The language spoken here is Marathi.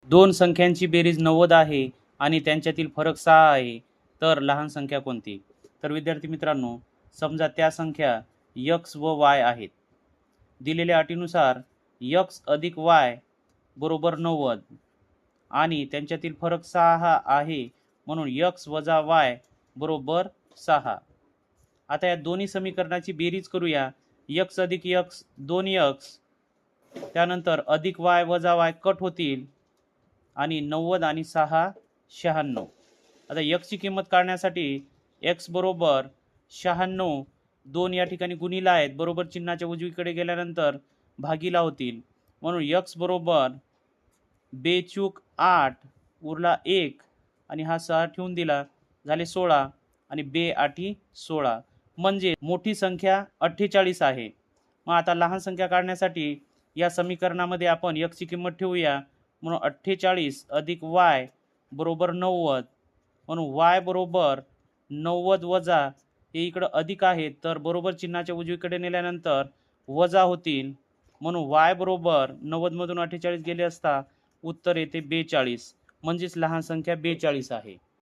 दोन संख्यांची बेरीज 90 आहे आणि त्यांच्यातील फरक 6 आहे, तर लहान संख्या कोणती? तर विद्यार्थी मित्रांनो, समजा त्या संख्या x व y आहेत. दिलेल्या अटीनुसार x अधिक y बरोबर 90 आणि त्यांच्यातील फरक 6 आहे, म्हणून x वजा y बरोबर 6. आता या दोन्ही समीकरणाची बेरीज करूया. x अधिक x 2x, त्यानंतर अधिक y वजा y कट होतील आणि 90 आणि 6 96. आता x ची किंमत काढण्यासाठी x बरोबर 96 दोन या ठिकाणी गुणिला आहेत, बरोबर चिन्हाच्या उजवीकडे गेल्यानंतर भागीला होतील, म्हणून x बरोबर 2 8 उरला 1 आणि हा 6 ठेवून दिला, झाले 16 आणि 2 8 16, म्हणजे मोठी संख्या 48 आहे. मग आता लहान संख्या काढण्यासाठी या समीकरणामध्ये आपण x ची किंमत ठेवूया, म्हणून 48 अधिक y बरोबर 90, म्हणून y बरोबर 90 वजा हे इकडं अधिक आहे, तर बरोबर चिन्हाच्या उजवीकडे नेल्यानंतर वजा होतील, म्हणून y बरोबर 90 मधून 48 गेले असता उत्तर येते 42, म्हणजेच लहान संख्या 42 आहे.